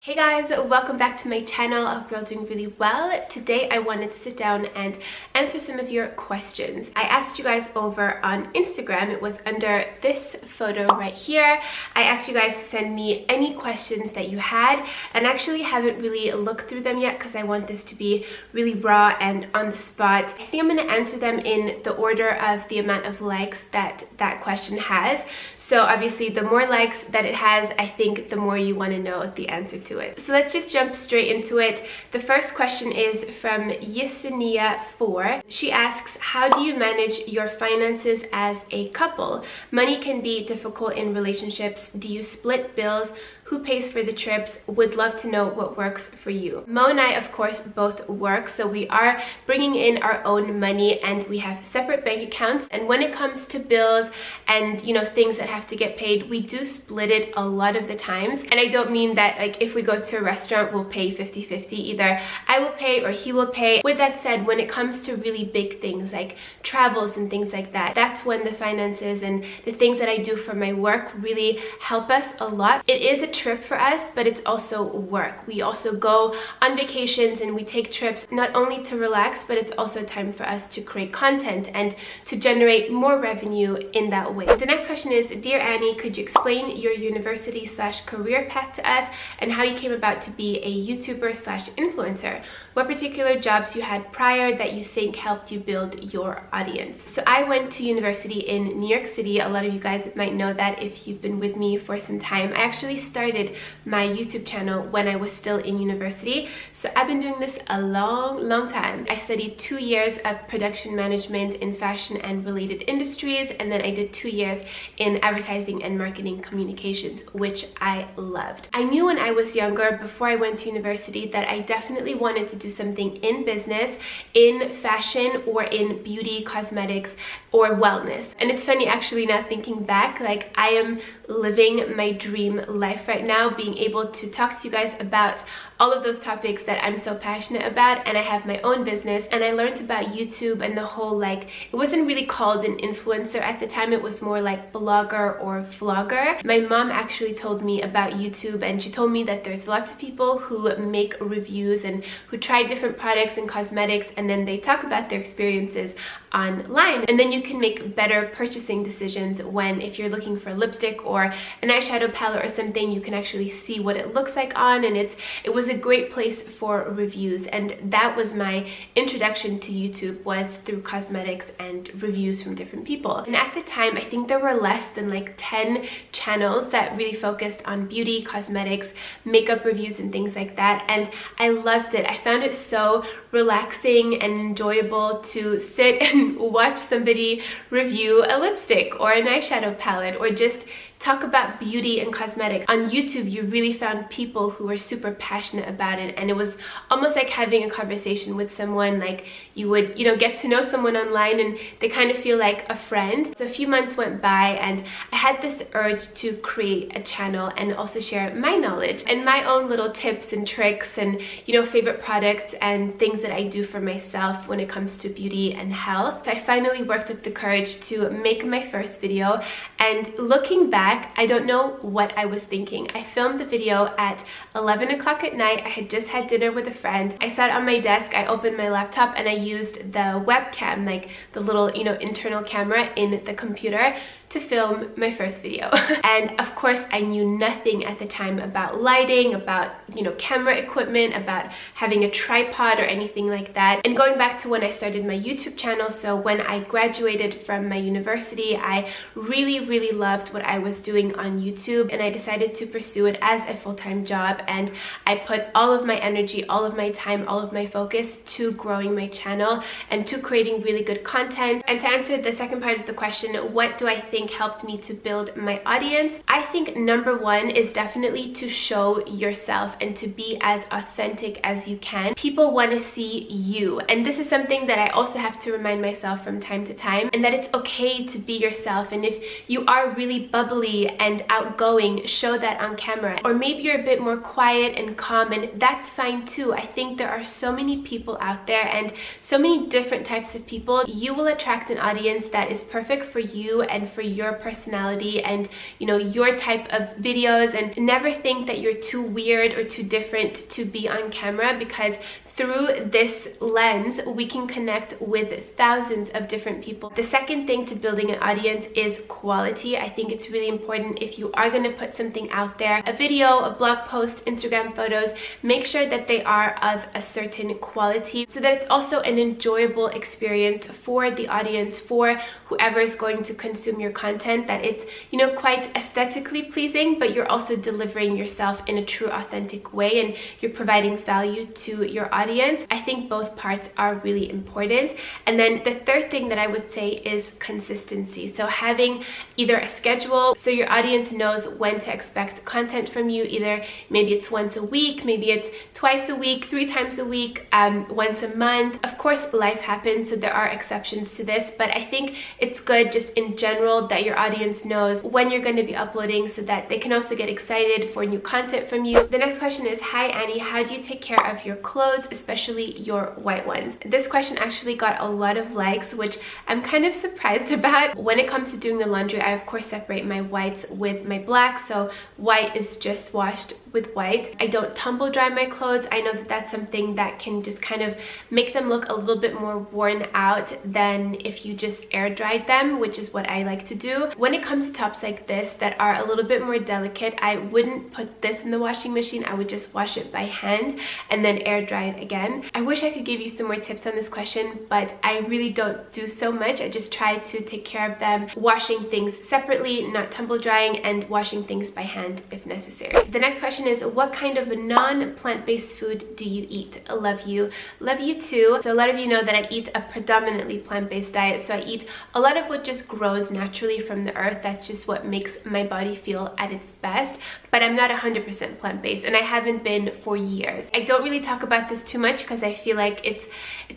Hey guys, welcome back to my channel. I hope you're all doing really well. Today I wanted to sit down and answer some of your questions. I asked you guys over on Instagram. It was under this photo right here. I asked you guys to send me any questions that you had, and actually haven't really looked through them yet because I want this to be really raw and on the spot. I think I'm going to answer them in the order of the amount of likes that question has. So obviously the more likes that it has, I think the more you want to know the answer to it. So let's just jump straight into it. The first question is from Yesenia4. She asks, how do you manage your finances as a couple? Money can be difficult in relationships. Do you split bills? Who pays for the trips? Would love to know what works for you. Mo and I, of course, both work, so we are bringing in our own money and we have separate bank accounts. And when it comes to bills and, you know, things that have to get paid, we do split it a lot of the times. And I don't mean that, like, if we go to a restaurant, we'll pay 50-50. Either I will pay or he will pay. With that said, when it comes to really big things like travels and things like that, that's when the finances and the things that I do for my work really help us a lot. It is a trip for us, but it's also work. We also go on vacations and we take trips not only to relax, but it's also time for us to create content and to generate more revenue in that way. The next question is, Dear Annie, could you explain your university/career path to us and how you came about to be a YouTuber/influencer? What particular jobs you had prior that you think helped you build your audience? So I went to university in New York City. A lot of you guys might know that if you've been with me for some time. I actually started my YouTube channel when I was still in university. So I've been doing this a long time. I studied 2 years of production management in fashion and related industries, and then I did 2 years in advertising and marketing communications, which I loved. I knew when I was younger, before I went to university, that I definitely wanted to do something in business, in fashion, or in beauty, cosmetics, or wellness. And it's funny actually now thinking back, like I am living my dream life right now, being able to talk to you guys about all of those topics that I'm so passionate about. And I have my own business, and I learned about YouTube and the whole, like, it wasn't really called an influencer at the time, it was more like blogger or vlogger. My mom actually told me about YouTube, and she told me that there's lots of people who make reviews and who try different products and cosmetics, and then they talk about their experiences online, and then you can make better purchasing decisions when, if you're looking for lipstick or an eyeshadow palette or something, you can actually see what it looks like on, and it was a great place for reviews. And that was my introduction to YouTube, was through cosmetics and reviews from different people. And at the time, I think there were less than like 10 channels that really focused on beauty, cosmetics, makeup reviews, and things like that, and I loved it. I found it so relaxing and enjoyable to sit and watch somebody review a lipstick or an eyeshadow palette, or just talk about beauty and cosmetics. On YouTube, you really found people who were super passionate about it, and it was almost like having a conversation with someone. Like you would, you know, get to know someone online and they kind of feel like a friend. So a few months went by and I had this urge to create a channel and also share my knowledge and my own little tips and tricks and, you know, favorite products and things that I do for myself when it comes to beauty and health. So I finally worked up the courage to make my first video, and looking back, I don't know what I was thinking. I filmed the video at 11 o'clock at night. I had just had dinner with a friend. I sat on my desk, I opened my laptop, and I used the webcam, like the little, you know, internal camera in the computer, to film my first video. And of course, I knew nothing at the time about lighting, about, you know, camera equipment, about having a tripod or anything like that. And going back to when I started my YouTube channel, so when I graduated from my university, I really loved what I was doing on YouTube, and I decided to pursue it as a full-time job. And I put all of my energy, all of my time, all of my focus to growing my channel and to creating really good content. And to answer the second part of the question, what do I think helped me to build my audience? I think number one is definitely to show yourself and to be as authentic as you can. People want to see you, and this is something that I also have to remind myself from time to time, and that it's okay to be yourself. And if you are really bubbly and outgoing, show that on camera. Or maybe you're a bit more quiet and calm, and that's fine too. I think there are so many people out there and so many different types of people. You will attract an audience that is perfect for you and for your personality and, you know, your type of videos, and never think that you're too weird or too different to be on camera, because through this lens, we can connect with thousands of different people. The second thing to building an audience is quality. I think it's really important, if you are going to put something out there, a video, a blog post, Instagram photos, make sure that they are of a certain quality so that it's also an enjoyable experience for the audience, for whoever is going to consume your content, that it's, you know, quite aesthetically pleasing, but you're also delivering yourself in a true, authentic way, and you're providing value to your audience. I think both parts are really important. And then the third thing that I would say is consistency. So having either a schedule so your audience knows when to expect content from you. Either maybe it's once a week, maybe it's twice a week, 3 times a week, once a month. Of course, life happens, so there are exceptions to this, but I think it's good just in general that your audience knows when you're going to be uploading, so that they can also get excited for new content from you. The next question is, hi Annie, how do you take care of your clothes, especially your white ones? This question actually got a lot of likes, which I'm kind of surprised about. When it comes to doing the laundry, I of course separate my whites with my black, so white is just washed with white. I don't tumble dry my clothes. I know that that's something that can just kind of make them look a little bit more worn out than if you just air dried them, which is what I like to do. When it comes to tops like this that are a little bit more delicate, I wouldn't put this in the washing machine. I would just wash it by hand and then air dry it again. I wish I could give you some more tips on this question, but I really don't do so much. I just try to take care of them, washing things separately, not tumble drying, and washing things by hand if necessary. The next question is, what kind of non-plant-based food do you eat? I love you. Love you too. So a lot of you know that I eat a predominantly plant-based diet, so I eat a lot of what just grows naturally from the earth. That's just what makes my body feel at its best, but I'm not 100% plant-based, and I haven't been for years. I don't really talk about this too much because I feel like it's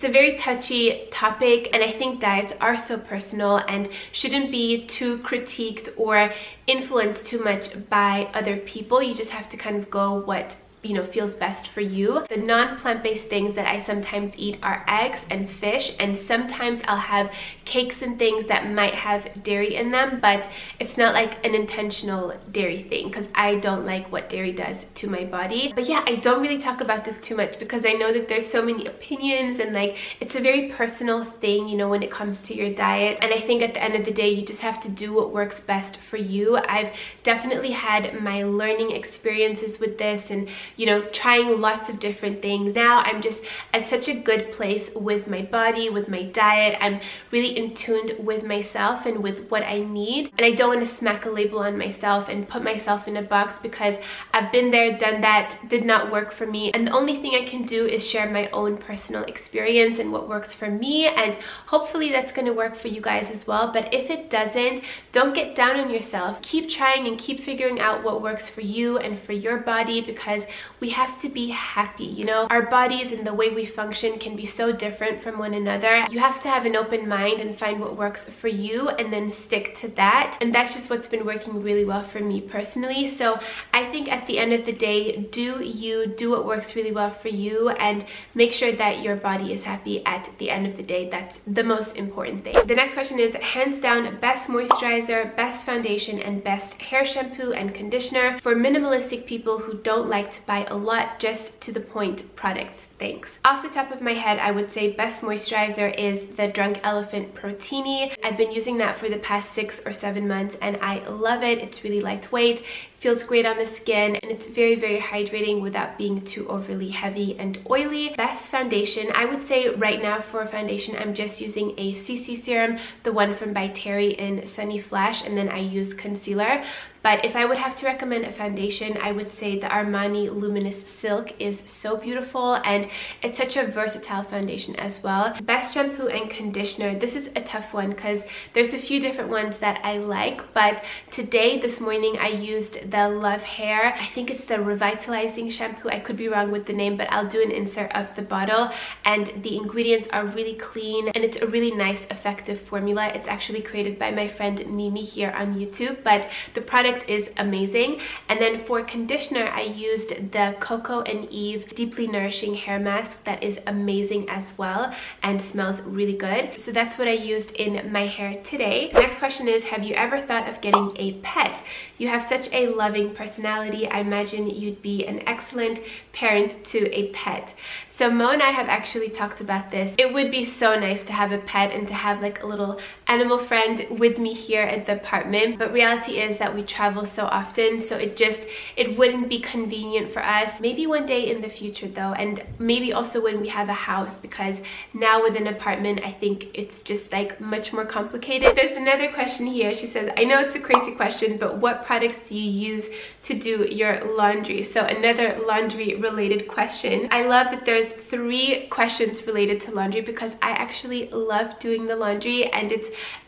a very touchy topic, and I think diets are so personal and shouldn't be too critiqued or influenced too much by other people. You just have to kind of go what, you know, feels best for you. The non-plant-based things that I sometimes eat are eggs and fish, and sometimes I'll have cakes and things that might have dairy in them, but it's not like an intentional dairy thing because I don't like what dairy does to my body. But yeah, I don't really talk about this too much because I know that there's so many opinions, and like it's a very personal thing, you know, when it comes to your diet. And I think at the end of the day, you just have to do what works best for you. I've definitely had my learning experiences with this, and you know, trying lots of different things. Now I'm just at such a good place with my body, with my diet. I'm really in tune with myself and with what I need, and I don't want to smack a label on myself and put myself in a box because I've been there, done that, did not work for me. And the only thing I can do is share my own personal experience and what works for me, and hopefully that's going to work for you guys as well. But if it doesn't, don't get down on yourself. Keep trying and keep figuring out what works for you and for your body, because we have to be happy. You know, our bodies and the way we function can be so different from one another. You have to have an open mind and find what works for you and then stick to that. And that's just what's been working really well for me personally. So I think at the end of the day, do you do what works really well for you and make sure that your body is happy at the end of the day. That's the most important thing. The next question is, hands down, best moisturizer, best foundation, and best hair shampoo and conditioner for minimalistic people who don't like to buy a lot, just to the point products. Thanks. Off the top of my head, I would say best moisturizer is the Drunk Elephant Protini. I've been using that for the past 6 or 7 months and I love it. It's really lightweight, feels great on the skin, and it's very, very hydrating without being too overly heavy and oily. Best foundation, I would say right now for foundation, I'm just using a CC serum, the one from by Terry in Sunny Flash, and then I use concealer. But if I would have to recommend a foundation, I would say the Armani Luminous Silk is so beautiful, and it's such a versatile foundation as well. Best shampoo and conditioner, this is a tough one because there's a few different ones that I like, but today, this morning, I used the Love Hair. I think it's the Revitalizing shampoo. I could be wrong with the name, but I'll do an insert of the bottle, and the ingredients are really clean, and it's a really nice, effective formula. It's actually created by my friend Mimi here on YouTube, but the product is amazing. And then for conditioner, I used the Coco and Eve Deeply Nourishing Hair mask that is amazing as well and smells really good. So that's what I used in my hair today. The next question is, have you ever thought of getting a pet? You have such a loving personality. I imagine you'd be an excellent parent to a pet. So Mo and I have actually talked about this. It would be so nice to have a pet and to have like a little animal friend with me here at the apartment, but reality is that we travel so often, so it wouldn't be convenient for us. Maybe one day in the future though, and maybe also when we have a house, because now with an apartment I think it's just like much more complicated. There's another question here. She says, I know it's a crazy question, but what products do you use to do your laundry? So another laundry related question. I love that there's 3 questions related to laundry because I actually love doing the laundry, and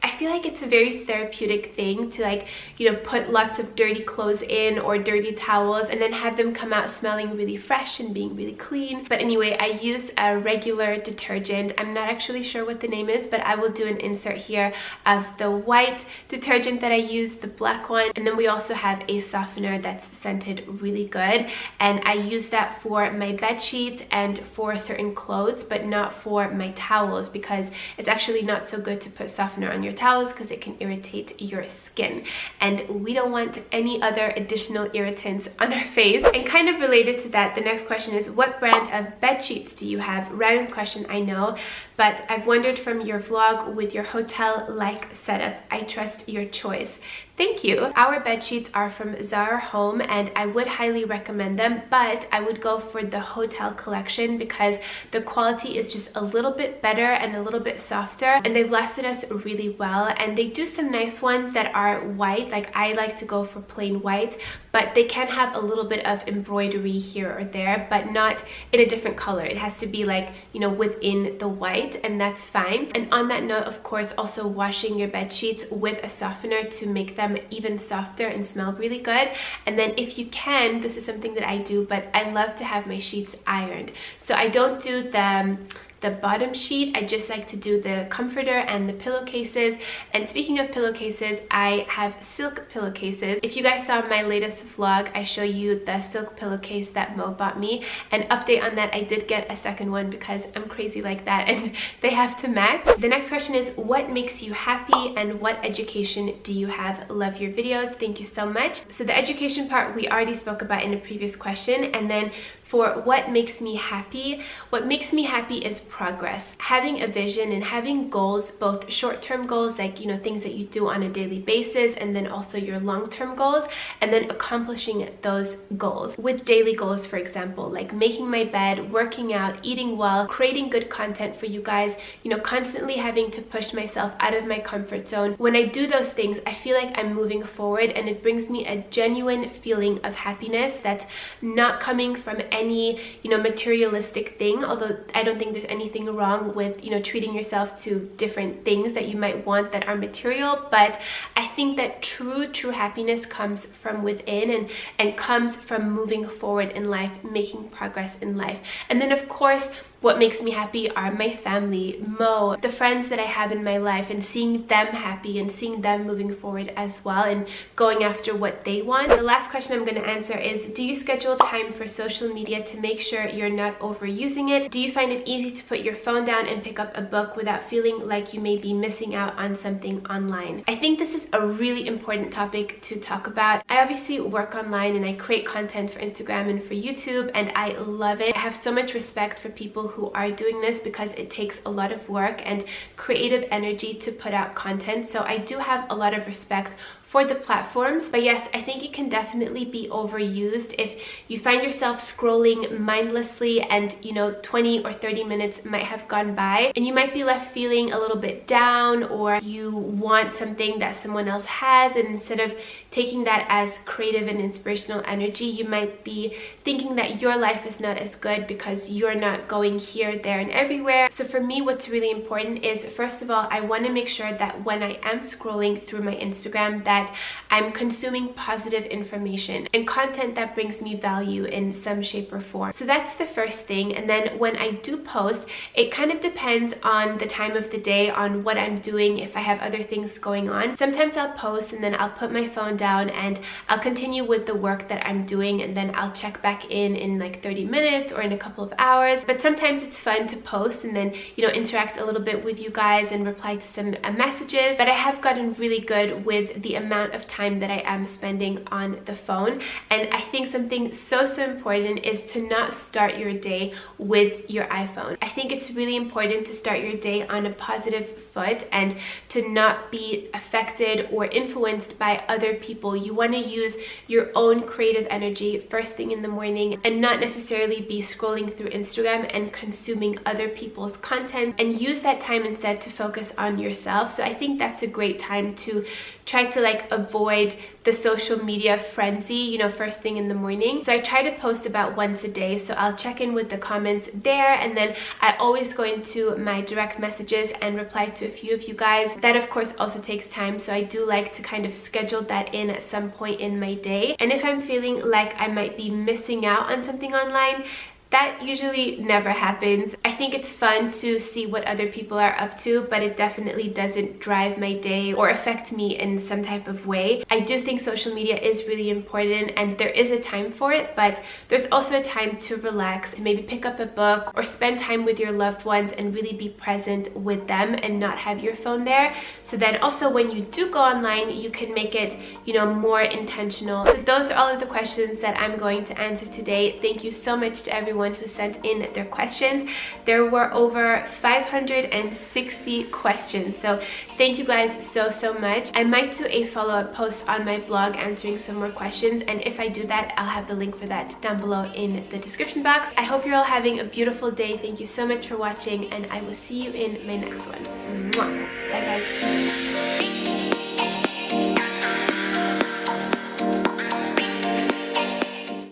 I feel like it's a very therapeutic thing to, like, you know, put lots of dirty clothes in or dirty towels and then have them come out smelling really fresh and being really clean. But anyway, I use a regular detergent. I'm not actually sure what the name is, but I will do an insert here of the white detergent that I use, the black one, and then we also have a softener that's scented really good, and I use that for my bed sheets and for certain clothes, but not for my towels, because it's actually not so good to put softener on your towels because it can irritate your skin, and we don't want any other additional irritants on our face. And kind of related to that, the next question is, what brand of bed sheets do you have? Random question, I know, but I've wondered from your vlog with your hotel-like setup. I trust your choice. Thank you. Our bed sheets are from Zara Home, and I would highly recommend them, but I would go for the hotel collection because the quality is just a little bit better and a little bit softer, and they've lasted us really well. And they do some nice ones that are white, like I like to go for plain white, but they can have a little bit of embroidery here or there, but not in a different color. It has to be like, you know, within the white, and that's fine. And on that note, of course, also washing your bed sheets with a softener to make them even softer and smell really good. And then if you can, this is something that I do, but I love to have my sheets ironed. So I don't do the bottom sheet, I just like to do the comforter and the pillowcases. And speaking of pillowcases, I have silk pillowcases. If you guys saw my latest vlog, I show you the silk pillowcase that Mo bought me. An update on that, I did get a second one because I'm crazy like that and they have to match. The next question is, what makes you happy and what education do you have? Love your videos. Thank you so much. So the education part we already spoke about in a previous question, and then for what makes me happy, what makes me happy is progress. Having a vision and having goals, both short-term goals, like, you know, things that you do on a daily basis, and then also your long-term goals, and then accomplishing those goals. With daily goals, for example, like making my bed, working out, eating well, creating good content for you guys, you know, constantly having to push myself out of my comfort zone. When I do those things, I feel like I'm moving forward, and it brings me a genuine feeling of happiness that's not coming from any, you know, materialistic thing, although I don't think there's anything wrong with, you know, treating yourself to different things that you might want that are material. But I think that true happiness comes from within and comes from moving forward in life, making progress in life. And then of course, what makes me happy are my family, Mo, the friends that I have in my life, and seeing them happy and seeing them moving forward as well and going after what they want. The last question I'm going to answer is, do you schedule time for social media to make sure you're not overusing it? Do you find it easy to put your phone down and pick up a book without feeling like you may be missing out on something online? I think this is a really important topic to talk about. I obviously work online and I create content for Instagram and for YouTube, and I love it. I have so much respect for people who are doing this because it takes a lot of work and creative energy to put out content. So I do have a lot of respect for the platforms. But yes, I think it can definitely be overused if you find yourself scrolling mindlessly and, you know, 20 or 30 minutes might have gone by and you might be left feeling a little bit down, or you want something that someone else has, and instead of taking that as creative and inspirational energy, you might be thinking that your life is not as good because you're not going here, there, and everywhere. So for me, what's really important is, first of all, I want to make sure that when I am scrolling through my Instagram, that that I'm consuming positive information and content that brings me value in some shape or form. So that's the first thing. And then when I do post, it kind of depends on the time of the day, on what I'm doing, if I have other things going on. Sometimes I'll post and then I'll put my phone down and I'll continue with the work that I'm doing, and then I'll check back in like 30 minutes or in a couple of hours. But sometimes it's fun to post and then, you know, interact a little bit with you guys and reply to some messages. But I have gotten really good with the amount of time that I am spending on the phone. And I think something so important is to not start your day with your iPhone. I think it's really important to start your day on a positive foot and to not be affected or influenced by other people. You want to use your own creative energy first thing in the morning and not necessarily be scrolling through Instagram and consuming other people's content, and use that time instead to focus on yourself. So I think that's a great time to try to like avoid the social media frenzy, you know, first thing in the morning. So I try to post about once a day, so I'll check in with the comments there, and then I always go into my direct messages and reply to a few of you guys. That of course also takes time, so I do like to kind of schedule that in at some point in my day. And if I'm feeling like I might be missing out on something online, that usually never happens. I think it's fun to see what other people are up to, but it definitely doesn't drive my day or affect me in some type of way. I do think social media is really important and there is a time for it, but there's also a time to relax, to maybe pick up a book or spend time with your loved ones and really be present with them and not have your phone there. So then also when you do go online, you can make it, you know, more intentional. So those are all of the questions that I'm going to answer today. Thank you so much to everyone who sent in their questions. There were over 560 questions, so thank you guys so much. I might do a follow-up post on my blog answering some more questions, and if I do that, I'll have the link for that down below in the description box. I hope you're all having a beautiful day. Thank you so much for watching, and I will see you in my next one. Mwah. Bye guys.